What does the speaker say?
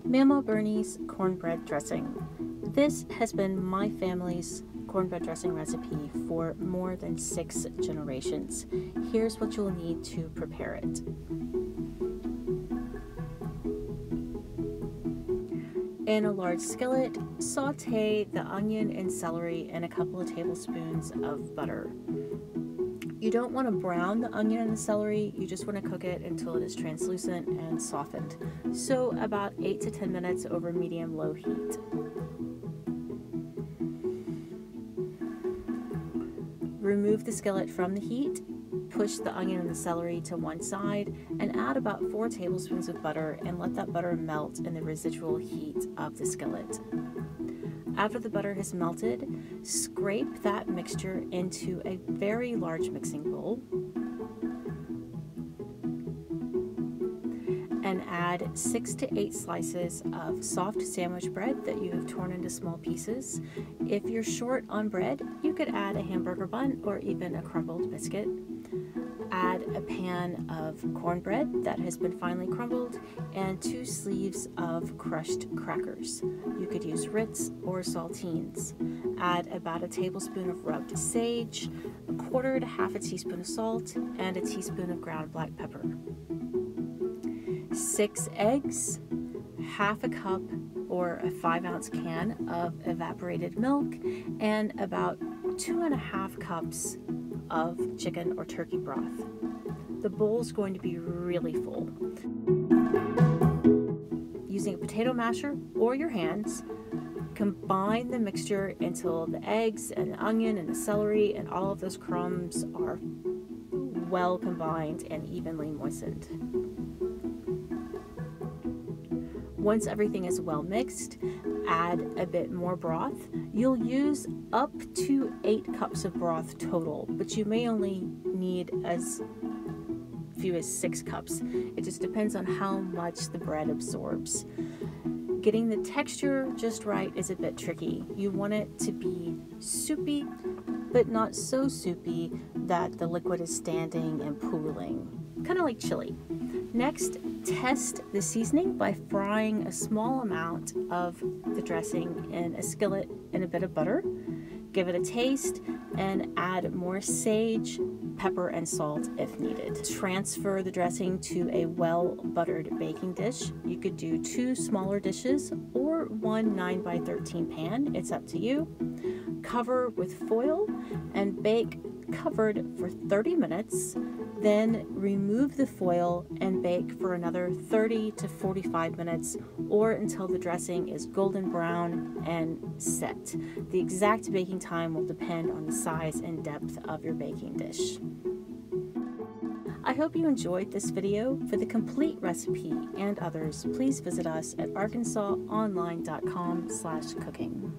Mama Bernie's cornbread dressing. This has been my family's cornbread dressing recipe for more than 6 generations. Here's what you'll need to prepare it. In a large skillet, saute the onion and celery in a couple of tablespoons of butter. You don't want to brown the onion and the celery, you just want to cook it until it is translucent and softened. So about 8 to 10 minutes over medium-low heat. Remove the skillet from the heat, push the onion and the celery to one side, and add about 4 tablespoons of butter and let that butter melt in the residual heat of the skillet. After the butter has melted, scrape that mixture into a very large mixing bowl and add 6 to 8 slices of soft sandwich bread that you have torn into small pieces. If you're short on bread, you could add a hamburger bun or even a crumbled biscuit. Add a pan of cornbread that has been finely crumbled and 2 sleeves of crushed crackers. You could use Ritz or saltines. Add about a tablespoon of rubbed sage, 1/4 to 1/2 teaspoon of salt, and a teaspoon of ground black pepper. 6 eggs, 1/2 cup or a 5-ounce can of evaporated milk, and about 2.5 cups of chicken or turkey broth. The bowl's going to be really full. Using a potato masher or your hands, combine the mixture until the eggs and the onion and the celery and all of those crumbs are well combined and evenly moistened. Once everything is well mixed, add a bit more broth. You'll use up to 8 cups of broth total, but you may only need as few as 6 cups. It just depends on how much the bread absorbs. Getting the texture just right is a bit tricky. You want it to be soupy, but not so soupy that the liquid is standing and pooling, kind of like chili. Next, test the seasoning by frying a small amount of the dressing in a skillet in a bit of butter. Give it a taste and add more sage, pepper, and salt if needed. Transfer the dressing to a well-buttered baking dish. You could do 2 smaller dishes or 1 9x13 pan. It's up to you. Cover with foil and bake covered for 30 minutes. Then remove the foil and bake for another 30 to 45 minutes or until the dressing is golden brown and set. The exact baking time will depend on the size and depth of your baking dish. I hope you enjoyed this video. For the complete recipe and others, please visit us at arkansasonline.com/cooking.